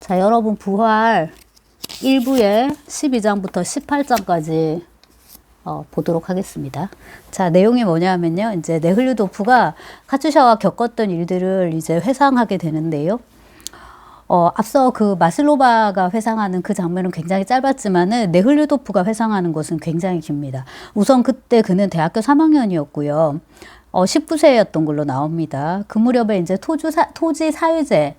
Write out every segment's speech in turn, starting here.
자, 여러분 부활 1부에 12장부터 18장까지 보도록 하겠습니다. 자, 내용이 뭐냐면요. 이제 네흘류도프가 카츄샤와 겪었던 일들을 이제 회상하게 되는데요. 앞서 그 마슬로바가 회상하는 그 장면은 굉장히 짧았지만은 네흘류도프가 회상하는 것은 굉장히 깁니다. 우선 그때 그는 대학교 3학년이었고요. 19세였던 걸로 나옵니다. 그 무렵에 이제 토지 사유제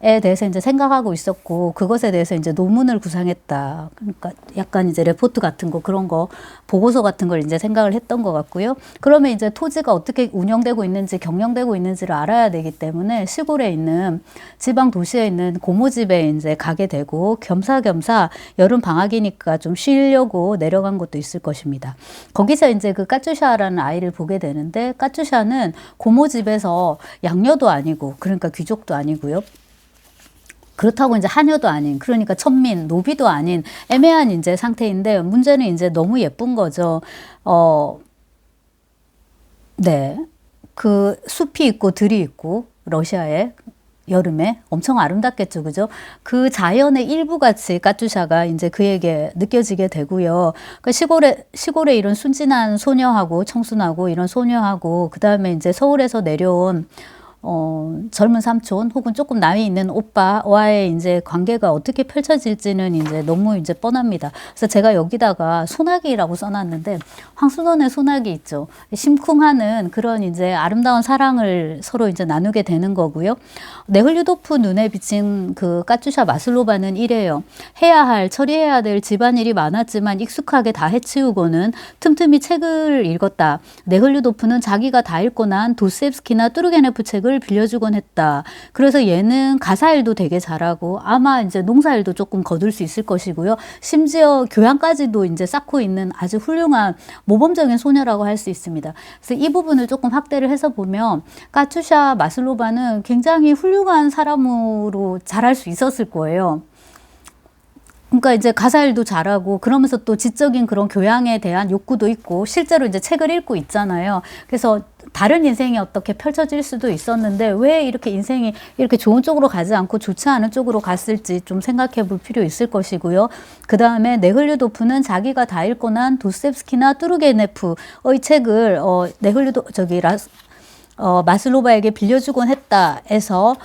에 대해서 이제 생각하고 있었고, 그것에 대해서 이제 논문을 구상했다. 그러니까 약간 이제 레포트 같은 거, 그런 거, 보고서 같은 걸 이제 생각을 했던 것 같고요. 그러면 이제 토지가 어떻게 운영되고 있는지, 경영되고 있는지를 알아야 되기 때문에 시골에 있는 지방 도시에 있는 고모집에 이제 가게 되고, 겸사겸사 여름 방학이니까 좀 쉬려고 내려간 것도 있을 것입니다. 거기서 이제 그 까쭈샤라는 아이를 보게 되는데, 까쭈샤는 고모집에서 양녀도 아니고, 그러니까 귀족도 아니고요. 그렇다고 이제 하녀도 아닌, 그러니까 천민, 노비도 아닌 애매한 이제 상태인데, 문제는 이제 너무 예쁜 거죠. 네. 그 숲이 있고 들이 있고, 러시아에 여름에 엄청 아름답겠죠, 그죠? 그 자연의 일부같이 까투샤가 이제 그에게 느껴지게 되고요. 그 시골에 이런 순진한 소녀하고 청순하고 이런 소녀하고, 그 다음에 이제 서울에서 내려온 젊은 삼촌 혹은 조금 나이 있는 오빠와의 이제 관계가 어떻게 펼쳐질지는 이제 너무 이제 뻔합니다. 그래서 제가 여기다가 소나기라고 써놨는데, 황순원의 소나기 있죠. 심쿵하는 그런 이제 아름다운 사랑을 서로 이제 나누게 되는 거고요. 네흘류도프 눈에 비친 그 까투샤 마슬로바는 이래요. 처리해야 될 집안일이 많았지만 익숙하게 다 해치우고는 틈틈이 책을 읽었다. 네흘류도프는 자기가 다 읽고 난 도스옙스키나 뚜르게네프 책을 빌려주곤 했다. 그래서 얘는 가사일도 되게 잘하고 아마 이제 농사일도 조금 거둘 수 있을 것이고요. 심지어 교양까지도 이제 쌓고 있는 아주 훌륭한 모범적인 소녀라고 할 수 있습니다. 그래서 이 부분을 조금 확대를 해서 보면 까투샤 마슬로바는 굉장히 훌륭한 사람으로 자랄 수 있었을 거예요. 그러니까 이제 가사일도 잘하고 그러면서 또 지적인 그런 교양에 대한 욕구도 있고 실제로 이제 책을 읽고 있잖아요. 그래서 다른 인생이 어떻게 펼쳐질 수도 있었는데 왜 이렇게 인생이 이렇게 좋은 쪽으로 가지 않고 좋지 않은 쪽으로 갔을지 좀 생각해 볼 필요 있을 것이고요. 그 다음에 네흘류도프는 자기가 다 읽고 난 도스옙스키나 뚜르게네프의 책을 마슬로바에게 빌려주곤 했다 해서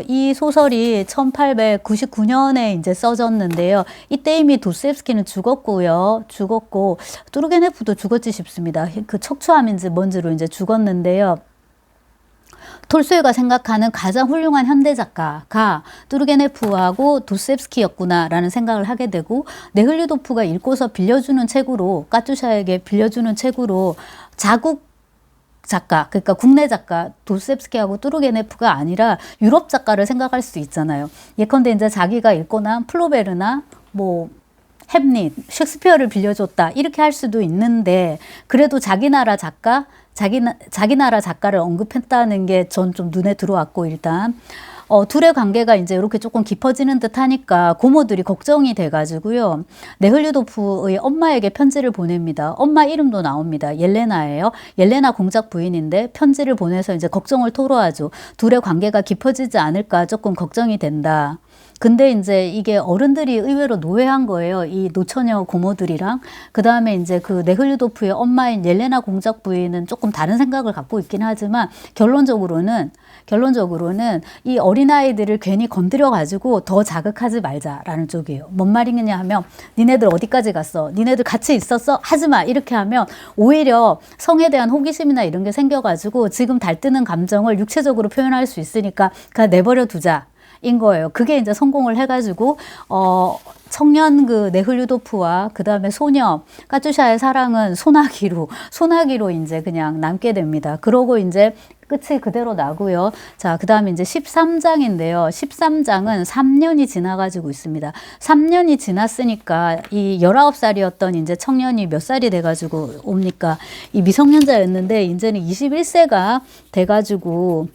이 소설이 1899년에 이제 써졌는데요. 이때 이미 도스옙스키는 죽었고 뚜르게네프도 죽었지 싶습니다. 그 척추암인지 뭔지로 이제 죽었는데요. 톨스토이가 생각하는 가장 훌륭한 현대 작가가 뚜르게네프하고 도스옙스키였구나라는 생각을 하게 되고, 네흘류도프가 읽고서 빌려주는 책으로, 까투샤에게 빌려주는 책으로 자국 작가, 그러니까 국내 작가 도스옙스키하고 뚜르게네프가 아니라 유럽 작가를 생각할 수 있잖아요. 예컨대 이제 자기가 읽고 난 플로베르나 뭐 햄릿, 셰익스피어를 빌려줬다 이렇게 할 수도 있는데, 그래도 자기 나라 작가를 언급했다는 게 전 좀 눈에 들어왔고, 일단 둘의 관계가 이제 이렇게 조금 깊어지는 듯 하니까 고모들이 걱정이 돼가지고요. 네흘류도프의 엄마에게 편지를 보냅니다. 엄마 이름도 나옵니다. 옐레나예요. 옐레나 공작 부인인데 편지를 보내서 이제 걱정을 토로하죠. 둘의 관계가 깊어지지 않을까 조금 걱정이 된다. 근데 이제 이게 어른들이 의외로 노회한 거예요. 이 노처녀 고모들이랑. 그 다음에 이제 그 네흘류도프의 엄마인 옐레나 공작 부인은 조금 다른 생각을 갖고 있긴 하지만 결론적으로는 이 어린아이들을 괜히 건드려가지고 더 자극하지 말자라는 쪽이에요. 뭔 말이냐 하면, 니네들 어디까지 갔어? 니네들 같이 있었어? 하지마! 이렇게 하면 오히려 성에 대한 호기심이나 이런 게 생겨가지고 지금 달뜨는 감정을 육체적으로 표현할 수 있으니까 그냥 내버려 두자. 인 거예요. 그게 이제 성공을 해가지고 청년 그 네흘류도프와 그 다음에 소녀 까투샤의 사랑은 소나기로 이제 그냥 남게 됩니다. 그러고 이제 끝이 그대로 나고요. 자, 그 다음에 이제 13장인데요. 13장은 3년이 지나가지고 있습니다. 3년이 지났으니까 이 19살이었던 이제 청년이 몇 살이 돼가지고 옵니까? 이 미성년자였는데 이제는 21세가 돼가지고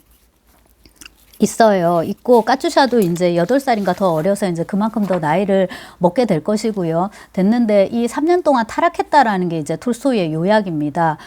있어요. 있고 까투샤도 이제 8살인가 더 어려서 이제 그만큼 더 나이를 먹게 될 것이고요. 됐는데 이 3년 동안 타락했다라는 게 이제 톨스토이의 요약입니다.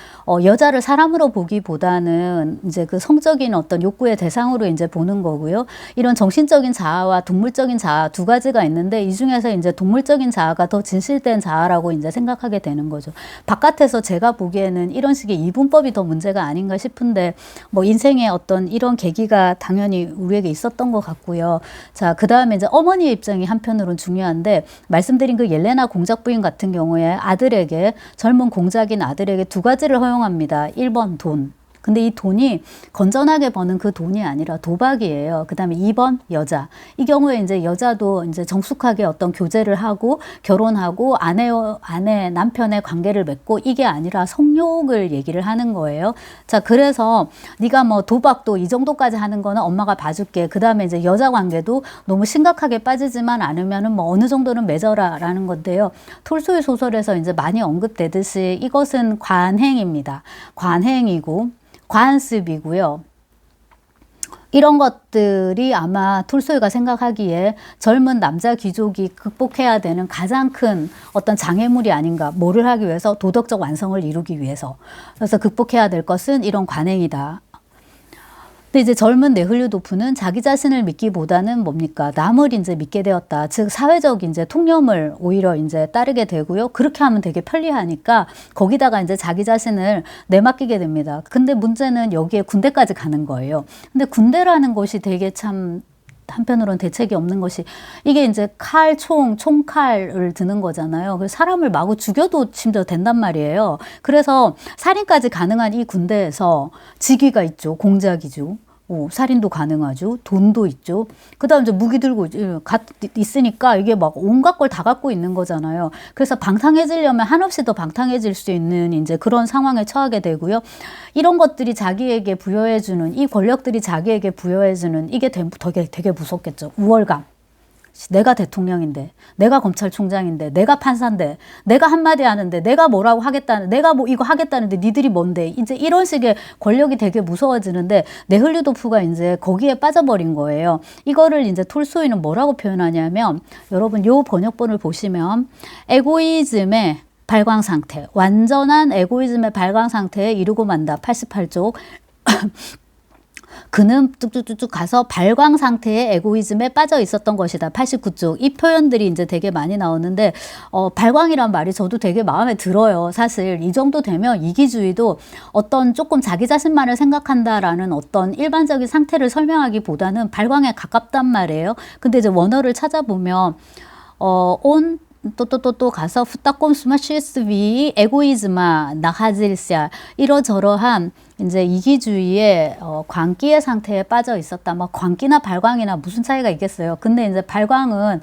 여자를 사람으로 보기보다는 이제 그 성적인 어떤 욕구의 대상으로 이제 보는 거고요. 이런 정신적인 자아와 동물적인 자아 두 가지가 있는데 이 중에서 이제 동물적인 자아가 더 진실된 자아라고 이제 생각하게 되는 거죠. 바깥에서 제가 보기에는 이런 식의 이분법이 더 문제가 아닌가 싶은데 뭐 인생의 어떤 이런 계기가 당연히 우리에게 있었던 것 같고요. 자, 그 다음에 이제 어머니의 입장이 한편으로는 중요한데 말씀드린 그 옐레나 공작 부인 같은 경우에 아들에게 젊은 공작인 아들에게 두 가지를 허용합니다. 1번 돈. 근데 이 돈이 건전하게 버는 그 돈이 아니라 도박이에요. 그 다음에 2번 여자. 이 경우에 이제 여자도 이제 정숙하게 어떤 교제를 하고 결혼하고 아내 남편의 관계를 맺고 이게 아니라 성욕을 얘기를 하는 거예요. 자, 그래서 네가 뭐 도박도 이 정도까지 하는 거는 엄마가 봐줄게. 그 다음에 이제 여자 관계도 너무 심각하게 빠지지만 않으면은 뭐 어느 정도는 맺어라라는 건데요. 톨스토이 소설에서 이제 많이 언급되듯이 이것은 관행입니다. 관행이고 관습이고요. 이런 것들이 아마 톨스토이가 생각하기에 젊은 남자 귀족이 극복해야 되는 가장 큰 어떤 장애물이 아닌가. 뭐를 하기 위해서? 도덕적 완성을 이루기 위해서. 그래서 극복해야 될 것은 이런 관행이다. 근데 이제 젊은 네흘류도프는 자기 자신을 믿기보다는 뭡니까? 남을 이제 믿게 되었다. 즉, 사회적 이제 통념을 오히려 이제 따르게 되고요. 그렇게 하면 되게 편리하니까 거기다가 이제 자기 자신을 내맡기게 됩니다. 근데 문제는 여기에 군대까지 가는 거예요. 근데 군대라는 것이 되게 참 한편으로는 대책이 없는 것이 이게 이제 총칼을 드는 거잖아요. 그래서 사람을 마구 죽여도 심지어 된단 말이에요. 그래서 살인까지 가능한 이 군대에서 직위가 있죠. 공작이죠. 살인도 가능하죠. 돈도 있죠. 그 다음 이제 무기 들고 있으니까 이게 막 온갖 걸 다 갖고 있는 거잖아요. 그래서 방탕해지려면 한없이 더 방탕해질 수 있는 이제 그런 상황에 처하게 되고요. 이런 것들이 자기에게 부여해주는, 이 권력들이 자기에게 부여해주는 이게 되게 무섭겠죠. 우월감. 내가 대통령인데, 내가 검찰총장인데, 내가 판사인데, 내가 한마디 하는데, 내가 뭐라고 하겠다는, 내가 뭐 이거 하겠다는데 니들이 뭔데, 이제 이런 식의 권력이 되게 무서워지는데 네흘류도프가 이제 거기에 빠져버린 거예요. 이거를 이제 톨스토이는 뭐라고 표현하냐면, 여러분 요 번역본을 보시면 에고이즘의 발광 상태, 완전한 에고이즘의 발광 상태에 이르고 만다. 88쪽. 그는 뚝뚝뚝뚝 가서 발광 상태의 에고이즘에 빠져 있었던 것이다. 89쪽. 이 표현들이 이제 되게 많이 나오는데, 발광이란 말이 저도 되게 마음에 들어요. 사실 이 정도 되면 이기주의도 어떤 조금 자기 자신만을 생각한다라는 어떤 일반적인 상태를 설명하기보다는 발광에 가깝단 말이에요. 근데 이제 원어를 찾아보면, 또 가서 후타꼼스마 시스위 에고이즈마 나하질시아 이러저러한 이제 이기주의의 광기의 상태에 빠져 있었다. 뭐 광기나 발광이나 무슨 차이가 있겠어요. 근데 이제 발광은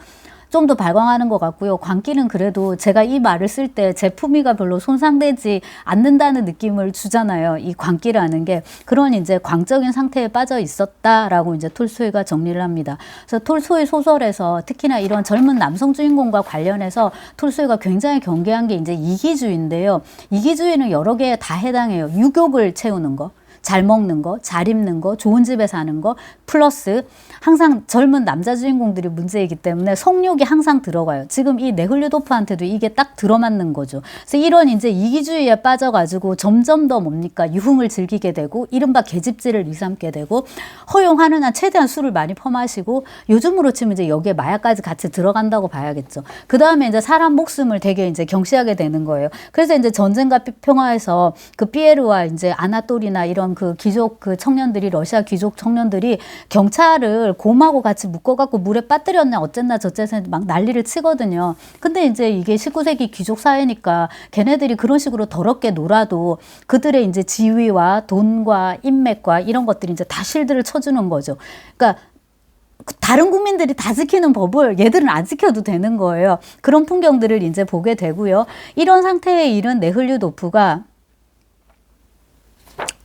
좀 더 발광하는 것 같고요. 광기는 그래도 제가 이 말을 쓸 때 제 품위가 별로 손상되지 않는다는 느낌을 주잖아요. 이 광기라는 게. 그런 이제 광적인 상태에 빠져 있었다라고 이제 톨스토이가 정리를 합니다. 그래서 톨스토이 소설에서 특히나 이런 젊은 남성 주인공과 관련해서 톨스토이가 굉장히 경계한 게 이제 이기주의인데요. 이기주의는 여러 개에 다 해당해요. 유욕을 채우는 거. 잘 먹는 거, 잘 입는 거, 좋은 집에 사는 거, 플러스 항상 젊은 남자 주인공들이 문제이기 때문에 성욕이 항상 들어가요. 지금 이 네흘류도프한테도 이게 딱 들어맞는 거죠. 그래서 이런 이제 이기주의에 빠져가지고 점점 더 뭡니까? 유흥을 즐기게 되고, 이른바 계집질을 일삼게 되고, 허용하는 한 최대한 술을 많이 퍼마시고, 요즘으로 치면 이제 여기에 마약까지 같이 들어간다고 봐야겠죠. 그 다음에 이제 사람 목숨을 되게 이제 경시하게 되는 거예요. 그래서 이제 전쟁과 평화에서 그 피에르와 이제 아나톨이나 이런 그 귀족 그 청년들이, 러시아 귀족 청년들이 경찰을 곰하고 같이 묶어갖고 물에 빠뜨렸냐 어쨌나 저쨌나 막 난리를 치거든요. 근데 이제 이게 19세기 귀족 사회니까 걔네들이 그런 식으로 더럽게 놀아도 그들의 이제 지위와 돈과 인맥과 이런 것들이 이제 다 실드를 쳐주는 거죠. 그러니까 다른 국민들이 다 지키는 법을 얘들은 안 지켜도 되는 거예요. 그런 풍경들을 이제 보게 되고요. 이런 상태에 이른 네흘류도프가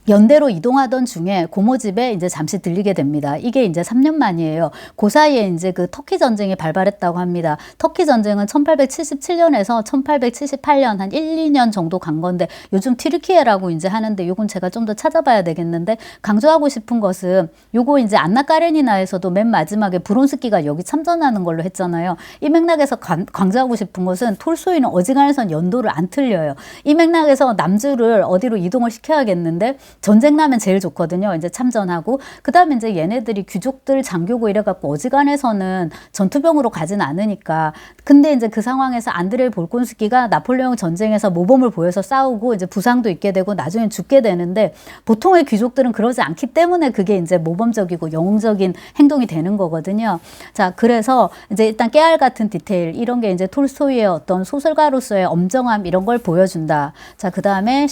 연대로 이동하던 중에 고모 집에 이제 잠시 들리게 됩니다. 이게 이제 3년 만이에요. 그 사이에 이제 그 터키 전쟁이 발발했다고 합니다. 터키 전쟁은 1877년에서 1878년 한 1, 2년 정도 간 건데 요즘 튀르키예라고 이제 하는데 요건 제가 좀 더 찾아봐야 되겠는데 강조하고 싶은 것은 요거 이제 안나 까레니나에서도 맨 마지막에 브론스키가 여기 참전하는 걸로 했잖아요. 이 맥락에서 강조하고 싶은 것은 톨스토이는 어지간해선 연도를 안 틀려요. 이 맥락에서 남주를 어디로 이동을 시켜야겠는데 전쟁 나면 제일 좋거든요. 이제 참전하고 그 다음에 이제 얘네들이 귀족들 장교고 이래갖고 어지간해서는 전투병으로 가진 않으니까. 근데 이제 그 상황에서 안드레이 볼콘스키가 나폴레옹 전쟁에서 모범을 보여서 싸우고 이제 부상도 입게 되고 나중에 죽게 되는데 보통의 귀족들은 그러지 않기 때문에 그게 이제 모범적이고 영웅적인 행동이 되는 거거든요. 자, 그래서 이제 일단 깨알 같은 디테일 이런 게 이제 톨스토이의 어떤 소설가로서의 엄정함 이런 걸 보여준다. 자, 그 다음에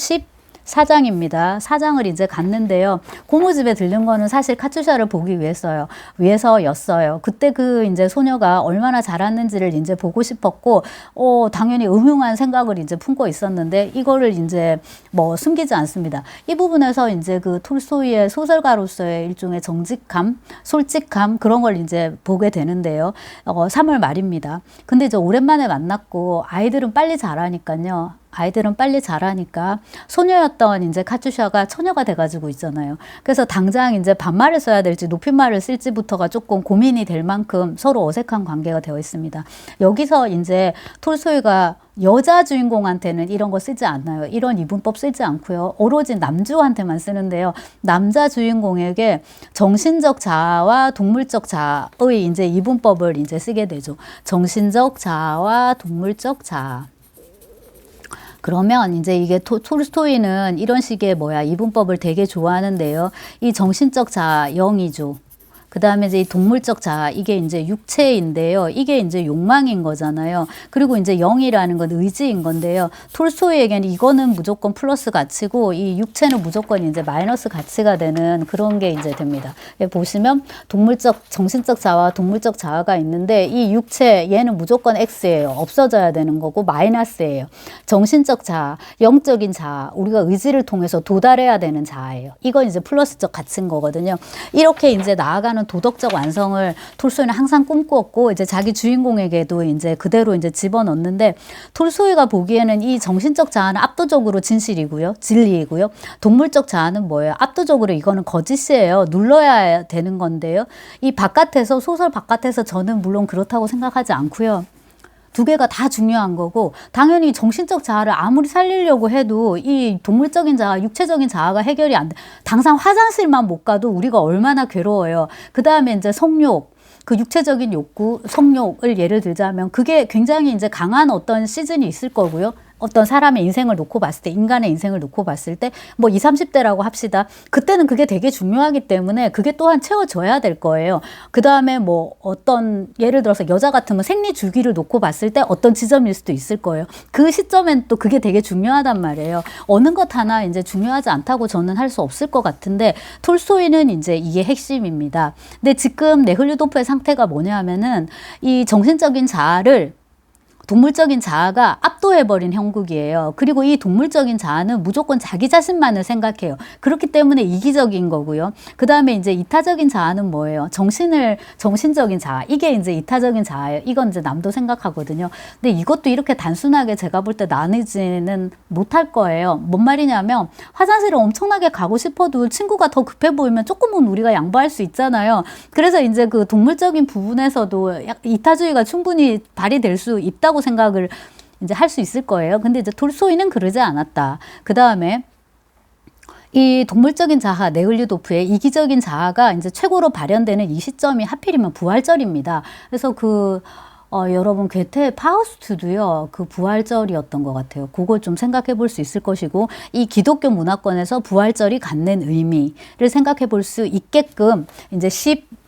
14장입니다. 4장을 이제 갔는데요. 고모 집에 들른 거는 사실 카투샤를 보기 위해서였어요. 그때 그 이제 소녀가 얼마나 자랐는지를 이제 보고 싶었고, 당연히 음흉한 생각을 이제 품고 있었는데, 이거를 이제 뭐 숨기지 않습니다. 이 부분에서 이제 그 톨스토이의 소설가로서의 일종의 정직함, 솔직함, 그런 걸 이제 보게 되는데요. 3월 말입니다. 근데 이제 오랜만에 만났고, 아이들은 빨리 자라니까요. 소녀였던 이제 카투샤가 처녀가 돼가지고 있잖아요. 그래서 당장 이제 반말을 써야 될지 높임말을 쓸지부터가 조금 고민이 될 만큼 서로 어색한 관계가 되어 있습니다. 여기서 이제 톨스토이가 여자 주인공한테는 이런 거 쓰지 않아요. 이런 이분법 쓰지 않고요. 오로지 남주한테만 쓰는데요. 남자 주인공에게 정신적 자아와 동물적 자아의 이제 이분법을 이제 쓰게 되죠. 정신적 자아와 동물적 자아. 그러면 이제 이게 톨스토이는 이런 식의 이분법을 되게 좋아하는데요. 이 정신적 자아, 영이죠. 그 다음에 이제 이 동물적 자아, 이게 이제 육체인데요. 이게 이제 욕망인 거잖아요. 그리고 이제 영이라는 건 의지인 건데요. 톨스토이에게는 이거는 무조건 플러스 가치고 이 육체는 무조건 이제 마이너스 가치가 되는 그런 게 이제 됩니다. 보시면 정신적 자아와 동물적 자아가 있는데 이 육체, 얘는 무조건 X예요. 없어져야 되는 거고 마이너스예요. 정신적 자아, 영적인 자아, 우리가 의지를 통해서 도달해야 되는 자아예요. 이건 이제 플러스적 가치인 거거든요. 이렇게 이제 나아가는 도덕적 완성을 톨스토이는 항상 꿈꾸었고 이제 자기 주인공에게도 이제 그대로 이제 집어넣는데 톨스토이가 보기에는 이 정신적 자아는 압도적으로 진실이고요. 진리이고요. 동물적 자아는 뭐예요? 압도적으로 이거는 거짓이에요. 눌러야 되는 건데요. 이 바깥에서 소설 바깥에서 저는 물론 그렇다고 생각하지 않고요. 두 개가 다 중요한 거고 당연히 정신적 자아를 아무리 살리려고 해도 이 동물적인 자아, 육체적인 자아가 해결이 안 돼. 당장 화장실만 못 가도 우리가 얼마나 괴로워요. 그 다음에 이제 성욕, 그 육체적인 욕구, 성욕을 예를 들자면 그게 굉장히 이제 강한 어떤 시즌이 있을 거고요. 어떤 사람의 인생을 놓고 봤을 때, 인간의 인생을 놓고 봤을 때, 20, 30대라고 합시다. 그때는 그게 되게 중요하기 때문에 그게 또한 채워져야 될 거예요. 그 다음에 예를 들어서 여자 같으면 생리 주기를 놓고 봤을 때 어떤 지점일 수도 있을 거예요. 그 시점엔 또 그게 되게 중요하단 말이에요. 어느 것 하나 이제 중요하지 않다고 저는 할 수 없을 것 같은데, 톨스토이는 이제 이게 핵심입니다. 근데 지금 네흐류도프의 상태가 뭐냐면은 이 정신적인 자아를 동물적인 자아가 압도해버린 형국이에요. 그리고 이 동물적인 자아는 무조건 자기 자신만을 생각해요. 그렇기 때문에 이기적인 거고요. 그 다음에 이제 이타적인 자아는 뭐예요? 정신적인 자아. 이게 이제 이타적인 자아예요. 이건 이제 남도 생각하거든요. 근데 이것도 이렇게 단순하게 제가 볼 때 나뉘지는 못할 거예요. 뭔 말이냐면 화장실을 엄청나게 가고 싶어도 친구가 더 급해 보이면 조금은 우리가 양보할 수 있잖아요. 그래서 이제 그 동물적인 부분에서도 이타주의가 충분히 발휘될 수 있다고 생각을 이제 할 수 있을 거예요. 근데 이제 톨스토이는 그러지 않았다. 그 다음에 이 동물적인 자아, 네흐류도프의 이기적인 자아가 이제 최고로 발현되는 이 시점이 하필이면 부활절입니다. 그래서 여러분 괴테의 파우스트도요, 그 부활절이었던 것 같아요. 그걸 좀 생각해 볼 수 있을 것이고, 이 기독교 문화권에서 부활절이 갖는 의미를 생각해 볼 수 있게끔 이제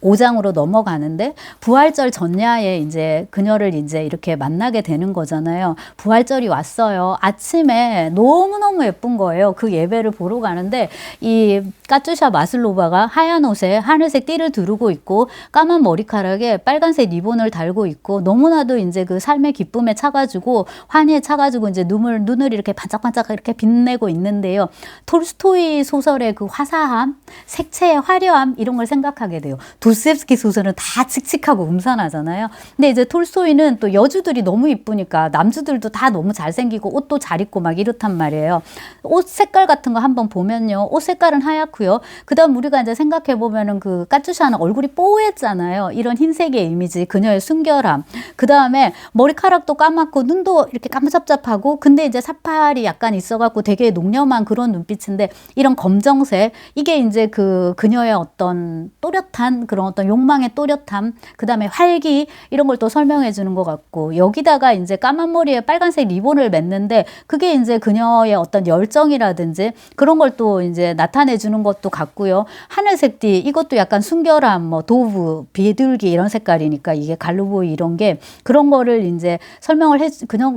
5장으로 넘어가는데 부활절 전야에 이제 그녀를 이제 이렇게 만나게 되는 거잖아요. 부활절이 왔어요. 아침에 너무너무 예쁜 거예요. 그 예배를 보러 가는데 이 까투샤 마슬로바가 하얀 옷에 하늘색 띠를 두르고 있고 까만 머리카락에 빨간색 리본을 달고 있고 너무나도 이제 그 삶의 기쁨에 차가지고 환희에 차가지고 이제 눈을 이렇게 반짝반짝 이렇게 빛내고 있는데요. 톨스토이 소설의 그 화사함, 색채의 화려함 이런 걸 생각하게 돼요. 도스옙스키 소설은 다 칙칙하고 음산하잖아요. 근데 이제 톨스토이는 또 여주들이 너무 이쁘니까 남주들도 다 너무 잘생기고 옷도 잘 입고 막 이렇단 말이에요. 옷 색깔 같은 거 한번 보면요. 옷 색깔은 하얗고요. 그 다음 우리가 이제 생각해 보면은 그 까투샤는 얼굴이 뽀얗잖아요. 이런 흰색의 이미지, 그녀의 순결함. 그 다음에 머리카락도 까맣고 눈도 이렇게 깜짝잡하고 근데 이제 사팔이 약간 있어갖고 되게 농염한 그런 눈빛인데 이런 검정색 이게 이제 그녀의 어떤 또렷한 그런 어떤 욕망의 또렷함 그 다음에 활기 이런 걸 또 설명해 주는 것 같고 여기다가 이제 까만 머리에 빨간색 리본을 맸는데 그게 이제 그녀의 어떤 열정이라든지 그런 걸 또 이제 나타내 주는 것도 같고요. 하늘색 띠 이것도 약간 순결함 뭐 도브 비둘기 이런 색깔이니까 이게 갈루보이 이런 게 그런 거를 이제 설명을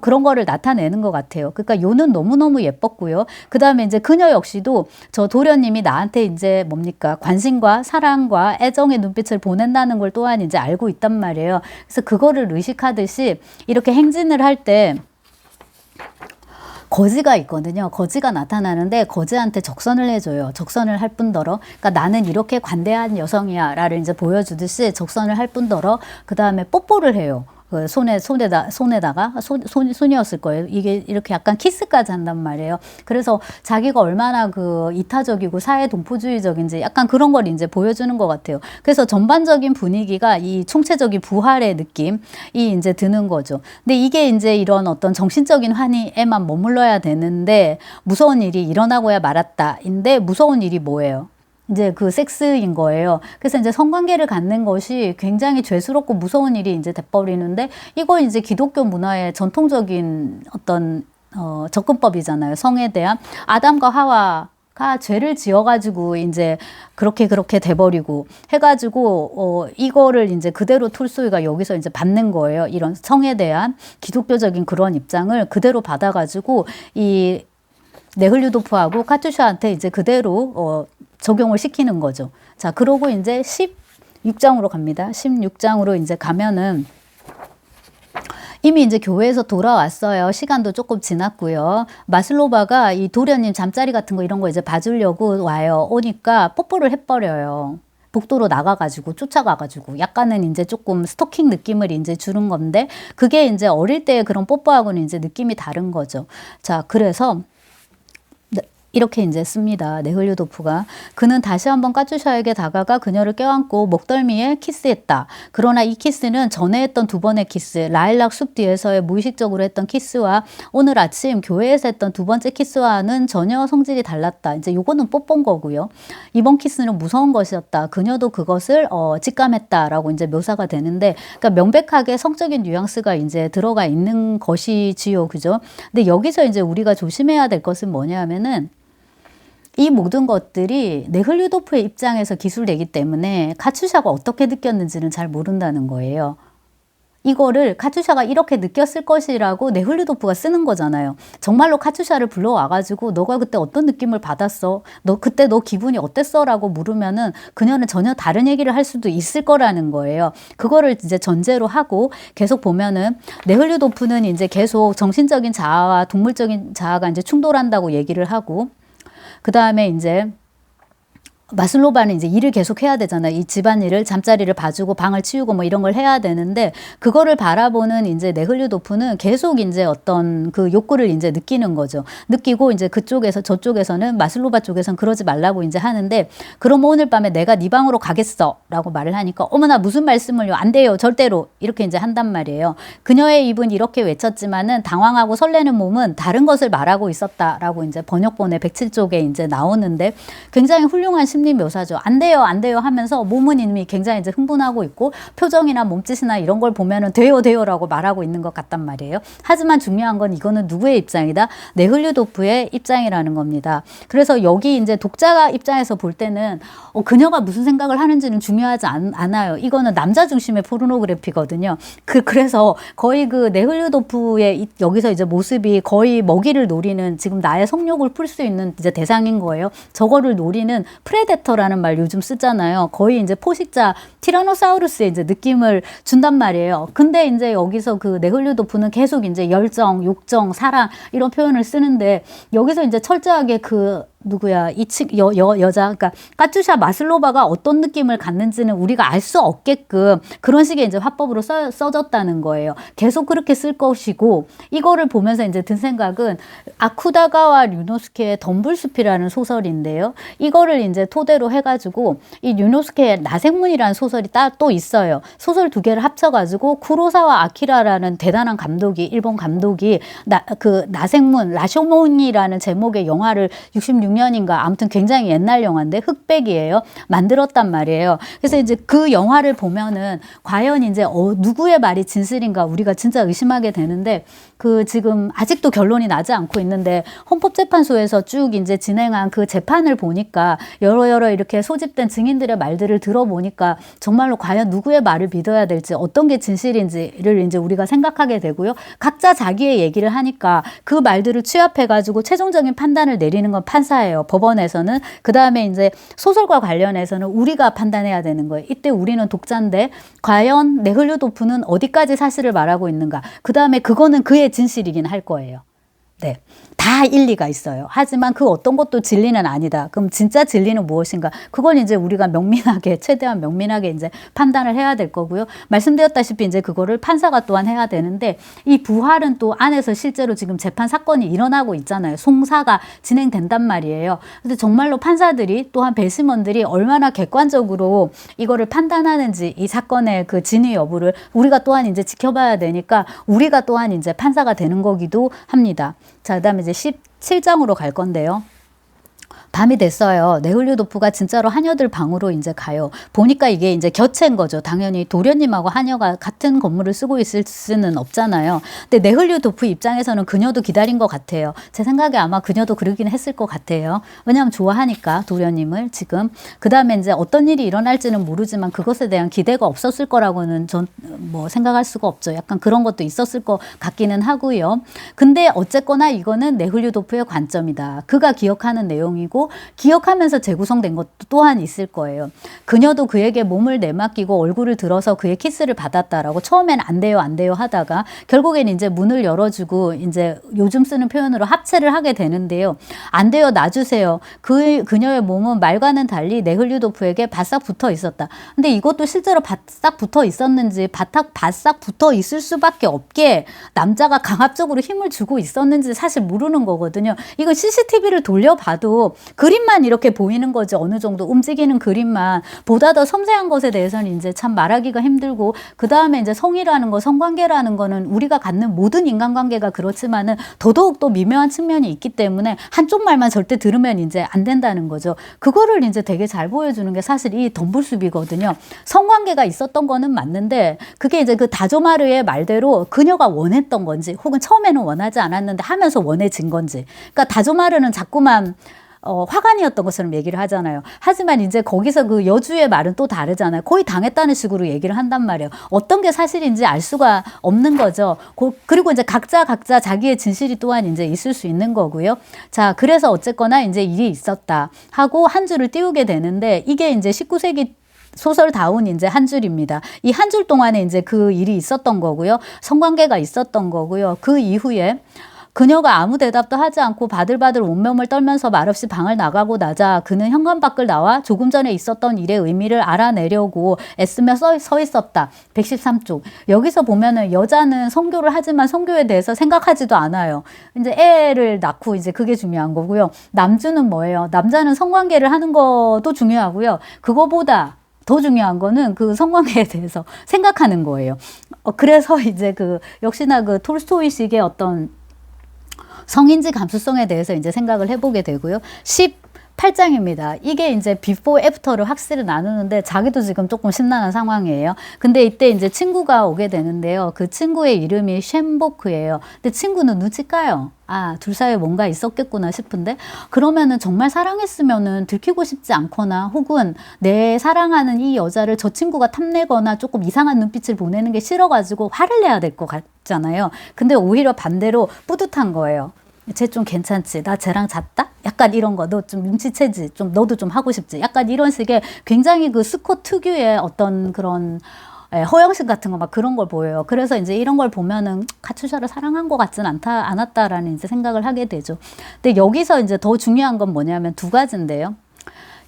그런 거를 나타내는 것 같아요. 그러니까 요는 너무너무 예뻤고요. 그 다음에 이제 그녀 역시도 저 도련님이 나한테 이제 뭡니까 관심과 사랑과 애정의 눈빛을 보낸다는 걸 또한 이제 알고 있단 말이에요. 그래서 그거를 의식하듯이 이렇게 행진을 할 때 거지가 있거든요. 거지가 나타나는데 거지한테 적선을 해줘요. 적선을 할 뿐더러 그러니까 나는 이렇게 관대한 여성이야 라를 이제 보여주듯이 적선을 할 뿐더러 그 다음에 뽀뽀를 해요. 그 손에다가 손이었을 거예요. 이게 이렇게 약간 키스까지 한단 말이에요. 그래서 자기가 얼마나 그 이타적이고 사회 동포주의적인지 약간 그런 걸 이제 보여주는 것 같아요. 그래서 전반적인 분위기가 이 총체적인 부활의 느낌이 이제 드는 거죠. 근데 이게 이제 이런 어떤 정신적인 환희에만 머물러야 되는데 무서운 일이 일어나고야 말았다인데 무서운 일이 뭐예요? 이제 그 섹스인 거예요. 그래서 이제 성관계를 갖는 것이 굉장히 죄스럽고 무서운 일이 이제 돼버리는데 이거 이제 기독교 문화의 전통적인 어떤 접근법이잖아요. 성에 대한 아담과 하와가 죄를 지어가지고 이제 그렇게 돼버리고 해가지고 이거를 이제 그대로 톨스토이가 여기서 이제 받는 거예요. 이런 성에 대한 기독교적인 그런 입장을 그대로 받아가지고 이 네글류도프하고 카투샤한테 이제 그대로 적용을 시키는 거죠. 자, 그러고 이제 16장으로 갑니다. 16장으로 이제 가면은 이미 이제 교회에서 돌아왔어요. 시간도 조금 지났고요. 마슬로바가 이 도련님 잠자리 같은 거 이런 거 이제 봐주려고 와요. 오니까 뽀뽀를 해버려요. 복도로 나가가지고 쫓아가가지고 약간은 이제 조금 스토킹 느낌을 이제 주는 건데 그게 이제 어릴 때 그런 뽀뽀하고는 이제 느낌이 다른 거죠. 자, 그래서 이렇게 이제 씁니다. 네글류도프가. 그는 다시 한번 까투샤에게 다가가 그녀를 껴안고 목덜미에 키스했다. 그러나 이 키스는 전에 했던 두 번의 키스, 라일락 숲 뒤에서의 무의식적으로 했던 키스와 오늘 아침 교회에서 했던 두 번째 키스와는 전혀 성질이 달랐다. 이제 요거는 뽀뽀인 거고요. 이번 키스는 무서운 것이었다. 그녀도 그것을 직감했다라고 이제 묘사가 되는데, 그러니까 명백하게 성적인 뉘앙스가 이제 들어가 있는 것이지요, 그죠? 근데 여기서 이제 우리가 조심해야 될 것은 뭐냐면은 이 모든 것들이 네글류도프의 입장에서 기술되기 때문에 카투샤가 어떻게 느꼈는지는 잘 모른다는 거예요. 이거를 카투샤가 이렇게 느꼈을 것이라고 네글류도프가 쓰는 거잖아요. 정말로 카투샤를 불러와가지고 너가 그때 어떤 느낌을 받았어? 그때 너 기분이 어땠어? 라고 물으면은 그녀는 전혀 다른 얘기를 할 수도 있을 거라는 거예요. 그거를 이제 전제로 하고 계속 보면은 네글류도프는 이제 계속 정신적인 자아와 동물적인 자아가 이제 충돌한다고 얘기를 하고 그 다음에 이제 마슬로바는 이제 일을 계속 해야 되잖아요. 이 집안일을 잠자리를 봐주고 방을 치우고 뭐 이런 걸 해야 되는데 그거를 바라보는 이제 네글류도프는 계속 이제 어떤 그 욕구를 이제 느끼는 거죠. 느끼고 이제 그쪽에서 저쪽에서는 마슬로바 쪽에서는 그러지 말라고 이제 하는데 그럼 오늘 밤에 내가 네 방으로 가겠어라고 말을 하니까 어머나 무슨 말씀을요? 안 돼요. 절대로 이렇게 이제 한단 말이에요. 그녀의 입은 이렇게 외쳤지만은 당황하고 설레는 몸은 다른 것을 말하고 있었다라고 이제 번역본의 107쪽에 이제 나오는데 굉장히 훌륭한 심리 묘사죠. 안 돼요, 안 돼요 하면서 몸은 이미 굉장히 이제 흥분하고 있고 표정이나 몸짓이나 이런 걸 보면은 돼요, 돼요라고 말하고 있는 것 같단 말이에요. 하지만 중요한 건 이거는 누구의 입장이다? 네흘류도프의 입장이라는 겁니다. 그래서 여기 이제 독자 입장에서 볼 때는 그녀가 무슨 생각을 하는지는 중요하지 않아요. 이거는 남자 중심의 포르노그래피거든요. 그래서 거의 그 네흘류도프의 여기서 이제 모습이 거의 먹이를 노리는 지금 나의 성욕을 풀 수 있는 이제 대상인 거예요. 저거를 노리는 프레데터라는 말 요즘 쓰잖아요. 거의 이제 포식자 티라노사우루스의 이제 느낌을 준단 말이에요. 근데 이제 여기서 그 네흘류도프는 계속 이제 열정, 욕정, 사랑 이런 표현을 쓰는데 여기서 이제 철저하게 그 누구야 여자 그러니까 까투샤 마슬로바가 어떤 느낌을 갖는지는 우리가 알 수 없게끔 그런 식의 이제 화법으로 써졌다는 거예요. 계속 그렇게 쓸 것이고 이거를 보면서 이제 든 생각은 아쿠다가와 류노스케의 덤불숲이라는 소설인데요. 이거를 이제 토대로 해가지고 이 류노스케의 나생문이라는 소설이 또 있어요. 소설 두 개를 합쳐가지고 쿠로사와 아키라라는 대단한 감독이 일본 감독이 그 나생문 라쇼몬이라는 제목의 영화를 66년인가 아무튼 굉장히 옛날 영화인데 흑백이에요. 만들었단 말이에요. 그래서 이제 그 영화를 보면은 과연 이제 누구의 말이 진실인가 우리가 진짜 의심하게 되는데 그 지금 아직도 결론이 나지 않고 있는데 헌법재판소에서 쭉 이제 진행한 그 재판을 보니까 여러 이렇게 소집된 증인들의 말들을 들어보니까 정말로 과연 누구의 말을 믿어야 될지 어떤 게 진실인지를 이제 우리가 생각하게 되고요. 각자 자기의 얘기를 하니까 그 말들을 취합해가지고 최종적인 판단을 내리는 건 판사예요. 법원에서는. 그 다음에 이제 소설과 관련해서는 우리가 판단해야 되는 거예요. 이때 우리는 독자인데 과연 네흘류도프는 어디까지 사실을 말하고 있는가. 그 다음에 그거는 그의 진실이긴 할 거예요. 네. 다 일리가 있어요. 하지만 그 어떤 것도 진리는 아니다. 그럼 진짜 진리는 무엇인가? 그걸 이제 우리가 명민하게, 최대한 명민하게 이제 판단을 해야 될 거고요. 말씀드렸다시피 이제 그거를 판사가 또한 해야 되는데 이 부활은 또 안에서 실제로 지금 재판 사건이 일어나고 있잖아요. 송사가 진행된단 말이에요. 근데 정말로 판사들이 또한 배심원들이 얼마나 객관적으로 이거를 판단하는지 이 사건의 그 진위 여부를 우리가 또한 이제 지켜봐야 되니까 우리가 또한 이제 판사가 되는 거기도 합니다. 자, 그다음에 이제 17장으로 갈 건데요. 밤이 됐어요. 네흘류도프가 진짜로 하녀들 방으로 이제 가요. 보니까 이게 이제 겹쳐인 거죠. 당연히 도련님하고 하녀가 같은 건물을 쓰고 있을 수는 없잖아요. 근데 네흘류도프 입장에서는 그녀도 기다린 것 같아요. 제 생각에 아마 그녀도 그러긴 했을 것 같아요. 왜냐하면 좋아하니까 도련님을 지금. 그 다음에 이제 어떤 일이 일어날지는 모르지만 그것에 대한 기대가 없었을 거라고는 전 뭐 생각할 수가 없죠. 약간 그런 것도 있었을 것 같기는 하고요. 근데 어쨌거나 이거는 네흘류도프의 관점이다. 그가 기억하는 내용이고 기억하면서 재구성된 것도 또한 있을 거예요. 그녀도 그에게 몸을 내맡기고 얼굴을 들어서 그의 키스를 받았다라고 처음엔 안 돼요, 안 돼요 하다가 결국엔 이제 문을 열어주고 이제 요즘 쓰는 표현으로 합체를 하게 되는데요. 안 돼요, 놔주세요. 그녀의 몸은 말과는 달리 네흘류도프에게 바싹 붙어 있었다. 근데 이것도 실제로 바싹 붙어 있었는지 바싹 붙어 있을 수밖에 없게 남자가 강압적으로 힘을 주고 있었는지 사실 모르는 거거든요. 이거 CCTV를 돌려봐도 그림만 이렇게 보이는 거지 어느 정도 움직이는 그림만 보다 더 섬세한 것에 대해서는 이제 참 말하기가 힘들고 그 다음에 이제 성이라는 거 성관계라는 거는 우리가 갖는 모든 인간관계가 그렇지만은 더더욱 또 미묘한 측면이 있기 때문에 한쪽 말만 절대 들으면 이제 안 된다는 거죠. 그거를 이제 되게 잘 보여주는 게 사실 이 덤불숲이거든요. 성관계가 있었던 거는 맞는데 그게 이제 그 다조마르의 말대로 그녀가 원했던 건지 혹은 처음에는 원하지 않았는데 하면서 원해진 건지. 그러니까 다조마르는 자꾸만 화관이었던 것처럼 얘기를 하잖아요. 하지만 이제 거기서 그 여주의 말은 또 다르잖아요. 거의 당했다는 식으로 얘기를 한단 말이에요. 어떤 게 사실인지 알 수가 없는 거죠. 그리고 이제 각자 자기의 진실이 또한 이제 있을 수 있는 거고요. 자, 그래서 어쨌거나 이제 일이 있었다 하고 한 줄을 띄우게 되는데 이게 이제 19세기 소설다운 이제 한 줄입니다. 이 한 줄 동안에 이제 그 일이 있었던 거고요. 성관계가 있었던 거고요. 그 이후에 그녀가 아무 대답도 하지 않고 바들바들 온몸을 떨면서 말없이 방을 나가고 나자 그는 현관 밖을 나와 조금 전에 있었던 일의 의미를 알아내려고 애쓰며 서 있었다. 113쪽. 여기서 보면은 여자는 성교를 하지만 성교에 대해서 생각하지도 않아요. 이제 애를 낳고 이제 그게 중요한 거고요. 남주는 뭐예요? 남자는 성관계를 하는 것도 중요하고요. 그거보다 더 중요한 거는 그 성관계에 대해서 생각하는 거예요. 그래서 이제 역시나 그 톨스토이식의 어떤 성인지 감수성에 대해서 이제 생각을 해보게 되고요. 8장입니다. 이게 이제 비포 애프터를 확실히 나누는데 자기도 지금 조금 심란한 상황이에요. 근데 이때 이제 친구가 오게 되는데요. 그 친구의 이름이 쉔보크예요. 근데 친구는 눈치까요. 아, 둘 사이에 뭔가 있었겠구나 싶은데, 그러면은 정말 사랑했으면은 들키고 싶지 않거나 혹은 내 사랑하는 이 여자를 저 친구가 탐내거나 조금 이상한 눈빛을 보내는 게 싫어가지고 화를 내야 될 것 같잖아요. 근데 오히려 반대로 뿌듯한 거예요. 쟤 좀 괜찮지? 나 쟤랑 잤다? 약간 이런 거, 너 좀 눈치채지? 좀 너도 좀 하고 싶지? 약간 이런 식의 굉장히 그 스코 특유의 어떤 그런 허영심 같은 거 막 그런 걸 보여요. 그래서 이제 이런 걸 보면은 카츄샤를 사랑한 것 같진 않았다라는 이제 생각을 하게 되죠. 근데 여기서 이제 더 중요한 건 뭐냐면 두 가지인데요.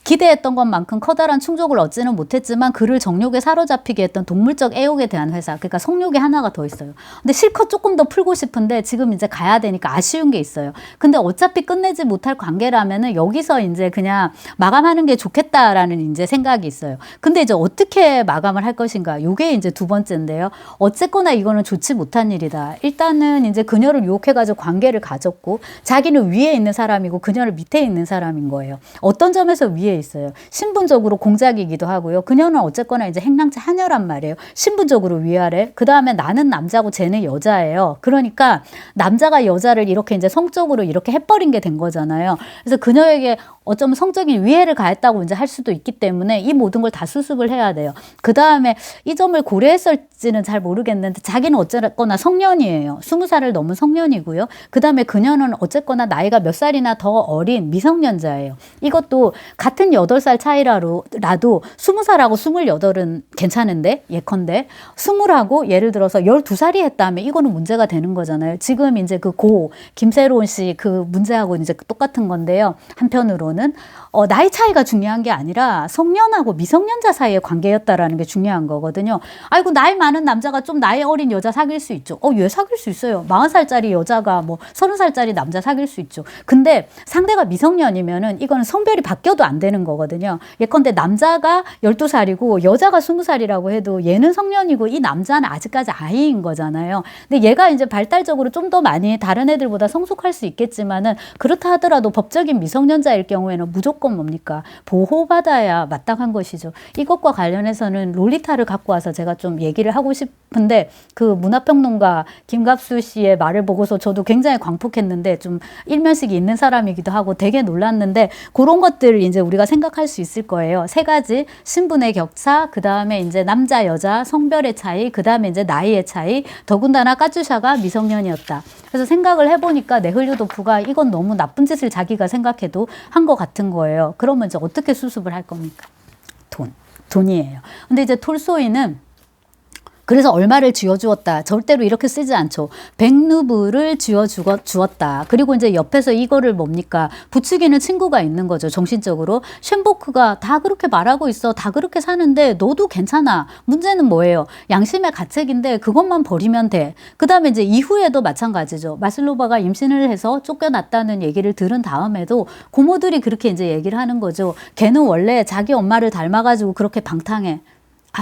기대했던 것만큼 커다란 충족을 얻지는 못했지만 그를 정욕에 사로잡히게 했던 동물적 애욕에 대한 회사, 그러니까 성욕이 하나가 더 있어요. 근데 실컷 조금 더 풀고 싶은데 지금 이제 가야 되니까 아쉬운 게 있어요. 근데 어차피 끝내지 못할 관계라면은 여기서 이제 그냥 마감하는 게 좋겠다라는 이제 생각이 있어요. 근데 이제 어떻게 마감을 할 것인가? 요게 이제 두 번째인데요. 어쨌거나 이거는 좋지 못한 일이다. 일단은 이제 그녀를 유혹해가지고 관계를 가졌고 자기는 위에 있는 사람이고 그녀를 밑에 있는 사람인 거예요. 어떤 점에서 위에 있어요. 신분적으로 공작이기도 하고요. 그녀는 어쨌거나 이제 행랑채 하녀란 말이에요. 신분적으로 위아래. 그 다음에 나는 남자고 쟤는 여자예요. 그러니까 남자가 여자를 이렇게 이제 성적으로 이렇게 해버린 게 된 거잖아요. 그래서 그녀에게 어쩌면 성적인 위해를 가했다고 이제 할 수도 있기 때문에 이 모든 걸 다 수습을 해야 돼요. 그 다음에 이 점을 고려했을지는 잘 모르겠는데 자기는 어쨌거나 성년이에요. 20살을 넘은 성년이고요. 그 다음에 그녀는 어쨌거나 나이가 몇 살이나 더 어린 미성년자예요. 이것도 같은 8살 차이라도 20살하고 28은 괜찮은데 예컨대 20하고 예를 들어서 12살이 했다면 이거는 문제가 되는 거잖아요. 지금 이제 그 김세론 씨 그 문제하고 이제 똑같은 건데요. 한편으로는 나이 차이가 중요한 게 아니라 성년하고 미성년자 사이의 관계였다라는 게 중요한 거거든요. 아이고 나이 많은 남자가 좀 나이 어린 여자 사귈 수 있죠. 왜 사귈 수 있어요? 40살짜리 여자가 뭐 30살짜리 남자 사귈 수 있죠. 근데 상대가 미성년이면은 이거는 성별이 바뀌어도 안 되는 거거든요. 예컨대 남자가 12살이고 여자가 20살이라고 해도 얘는 성년이고 이 남자는 아직까지 아이인 거잖아요. 근데 얘가 이제 발달적으로 좀 더 많이 다른 애들보다 성숙할 수 있겠지만은 그렇다 하더라도 법적인 미성년자일 경우에는 무조건 뭡니까? 보호받아야 마땅한 것이죠. 이것과 관련해서는 롤리타를 갖고 와서 제가 좀 얘기를 하고 싶은데 그 문화평론가 김갑수 씨의 말을 보고서 저도 굉장히 광폭했는데 좀 일면식이 있는 사람이기도 하고 되게 놀랐는데 그런 것들을 이제 우리가 생각할 수 있을 거예요. 세 가지 신분의 격차, 그 다음에 이제 남자 여자 성별의 차이, 그 다음에 이제 나이의 차이, 더군다나 까츄샤가 미성년이었다. 그래서 생각을 해보니까 네흘류도프가 이건 너무 나쁜 짓을 자기가 생각해도 한 것 같은 거예요. 그러면 이제 어떻게 수습을 할 겁니까? 돈이에요. 근데 이제 톨스토이는 그래서 얼마를 쥐어주었다. 절대로 이렇게 쓰지 않죠. 100루블을 쥐어주었다. 그리고 이제 옆에서 이거를 뭡니까? 부추기는 친구가 있는 거죠. 정신적으로. 쉔보크가 다 그렇게 말하고 있어. 다 그렇게 사는데 너도 괜찮아. 문제는 뭐예요? 양심의 가책인데 그것만 버리면 돼. 그 다음에 이제 이후에도 마찬가지죠. 마슬로바가 임신을 해서 쫓겨났다는 얘기를 들은 다음에도 고모들이 그렇게 이제 얘기를 하는 거죠. 걔는 원래 자기 엄마를 닮아가지고 그렇게 방탕해.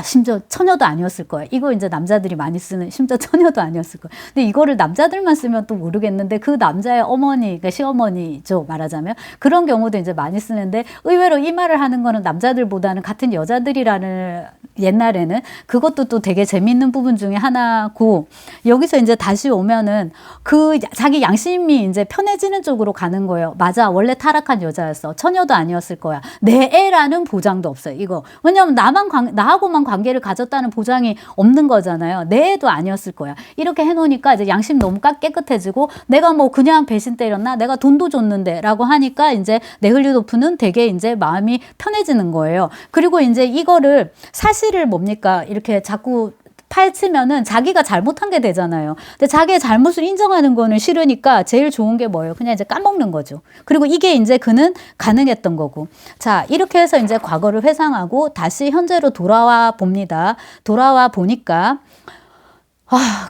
심지어 처녀도 아니었을 거야. 이거 이제 남자들이 많이 쓰는 심지어 처녀도 아니었을 거야. 근데 이거를 남자들만 쓰면 또 모르겠는데 그 남자의 어머니, 그러니까 시어머니죠. 말하자면. 그런 경우도 이제 많이 쓰는데 의외로 이 말을 하는 거는 남자들보다는 같은 여자들이라는 옛날에는 그것도 또 되게 재밌는 부분 중에 하나고 여기서 이제 다시 오면은 그 자기 양심이 이제 편해지는 쪽으로 가는 거예요. 맞아. 원래 타락한 여자였어. 처녀도 아니었을 거야. 내 애라는 보장도 없어요. 이거. 왜냐면 나하고만 관계를 가졌다는 보장이 없는 거잖아요. 내 애도 아니었을 거야. 이렇게 해놓으니까 이제 양심 너무 깨끗해지고 내가 뭐 그냥 배신 때렸나? 내가 돈도 줬는데 라고 하니까 이제 네흘류도프는 되게 이제 마음이 편해지는 거예요. 그리고 이제 이거를 사실을 뭡니까? 이렇게 자꾸 파헤치면은 자기가 잘못한 게 되잖아요. 근데 자기의 잘못을 인정하는 거는 싫으니까 제일 좋은 게 뭐예요? 그냥 이제 까먹는 거죠. 그리고 이게 이제 그는 가능했던 거고. 자, 이렇게 해서 이제 과거를 회상하고 다시 현재로 돌아와 봅니다. 돌아와 보니까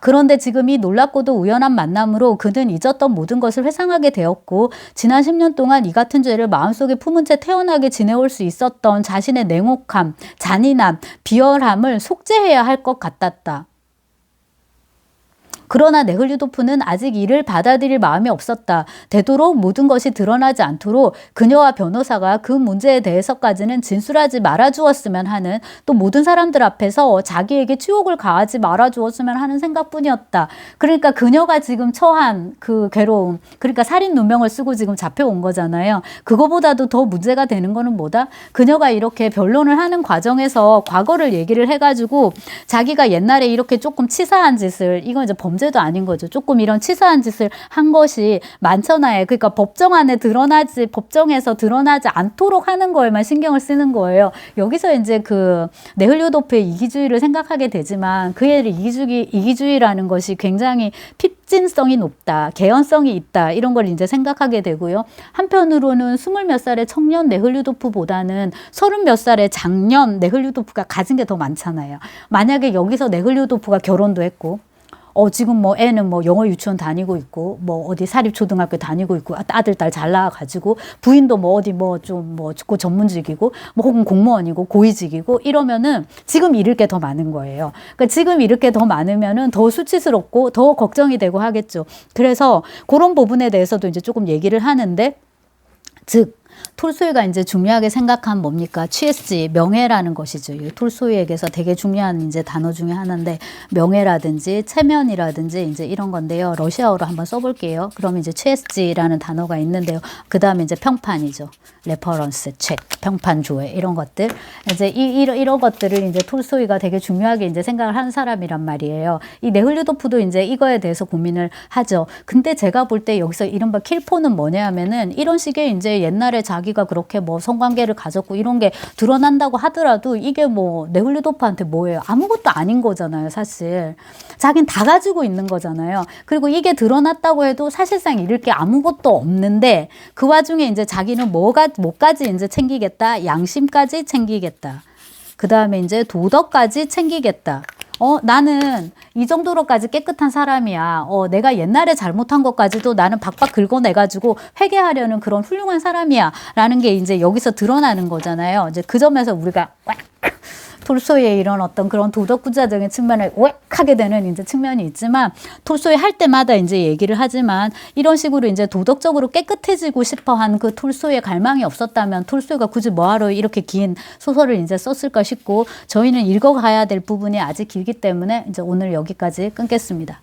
그런데 지금 이 놀랍고도 우연한 만남으로 그는 잊었던 모든 것을 회상하게 되었고 지난 10년 동안 이 같은 죄를 마음속에 품은 채 태어나게 지내올 수 있었던 자신의 냉혹함, 잔인함, 비열함을 속죄해야 할 것 같았다. 그러나 네흐류도프는 아직 이를 받아들일 마음이 없었다. 되도록 모든 것이 드러나지 않도록 그녀와 변호사가 그 문제에 대해서까지는 진술하지 말아주었으면 하는, 또 모든 사람들 앞에서 자기에게 치욕을 가하지 말아주었으면 하는 생각뿐이었다. 그러니까 그녀가 지금 처한 그 괴로움, 그러니까 살인 누명을 쓰고 지금 잡혀온 거잖아요. 그거보다도 더 문제가 되는 거는 뭐다? 그녀가 이렇게 변론을 하는 과정에서 과거를 얘기를 해가지고 자기가 옛날에 이렇게 조금 치사한 짓을, 이건 이제 범죄도 아닌 거죠. 조금 이런 치사한 짓을 한 것이 많잖아요. 그러니까 법정에서 드러나지 않도록 하는 거에만 신경을 쓰는 거예요. 여기서 이제 그 네흐류도프의 이기주의를 생각하게 되지만, 그의 이기주의라는 것이 굉장히 핍진성이 높다, 개연성이 있다, 이런 걸 이제 생각하게 되고요. 한편으로는 20몇 살의 청년 네흐류도프보다는 30몇 살의 장년 네흐류도프가 가진 게 더 많잖아요. 만약에 여기서 네흐류도프가 결혼도 했고, 지금 뭐 애는 뭐 영어 유치원 다니고 있고, 뭐 어디 사립초등학교 다니고 있고, 아들, 딸 잘 나와가지고, 부인도 뭐 어디 뭐 좀 뭐 전문직이고, 뭐 혹은 공무원이고, 고위직이고, 이러면은 지금 잃을 게 더 많은 거예요. 그러니까 지금 잃을 게 더 많으면은 더 수치스럽고, 더 걱정이 되고 하겠죠. 그래서 그런 부분에 대해서도 이제 조금 얘기를 하는데, 즉, 톨스토이가 이제 중요하게 생각한 뭡니까? 취했지, 명예라는 것이죠. 이 톨스토이에게서 되게 중요한 이제 단어 중에 하나인데, 명예라든지 체면이라든지 이제 이런 건데요. 러시아어로 한번 써볼게요. 그럼 이제 취했지라는 단어가 있는데요. 그 다음에 이제 평판이죠. 레퍼런스, 책, 평판, 조회, 이런 것들. 이제 이런 것들을 이제 톨스토이가 되게 중요하게 이제 생각을 하는 사람이란 말이에요. 이 네흐류도프도 이제 이거에 대해서 고민을 하죠. 근데 제가 볼 때 여기서 이른바 킬포는 뭐냐 하면은, 이런 식의 이제 옛날에 자기가 그렇게 뭐 성관계를 가졌고 이런 게 드러난다고 하더라도 이게 뭐 네흐류도프한테 뭐예요? 아무것도 아닌 거잖아요, 사실. 자긴 다 가지고 있는 거잖아요. 그리고 이게 드러났다고 해도 사실상 잃을 게 아무것도 없는데, 그 와중에 이제 자기는 뭐까지 이제 챙기겠다? 양심까지 챙기겠다. 그 다음에 이제 도덕까지 챙기겠다. 나는 이 정도로까지 깨끗한 사람이야. 내가 옛날에 잘못한 것까지도 나는 박박 긁어내가지고 회개하려는 그런 훌륭한 사람이야. 라는 게 이제 여기서 드러나는 거잖아요. 이제 그 점에서 우리가 톨스토이의 이런 어떤 그런 도덕구자적인 측면을 하게 되는 이제 측면이 있지만, 톨스토이 할 때마다 이제 얘기를 하지만, 이런 식으로 이제 도덕적으로 깨끗해지고 싶어 한 그 톨스토이의 갈망이 없었다면 톨스토이가 굳이 뭐하러 이렇게 긴 소설을 이제 썼을까 싶고, 저희는 읽어가야 될 부분이 아직 길기 때문에 이제 오늘 여기까지 끊겠습니다.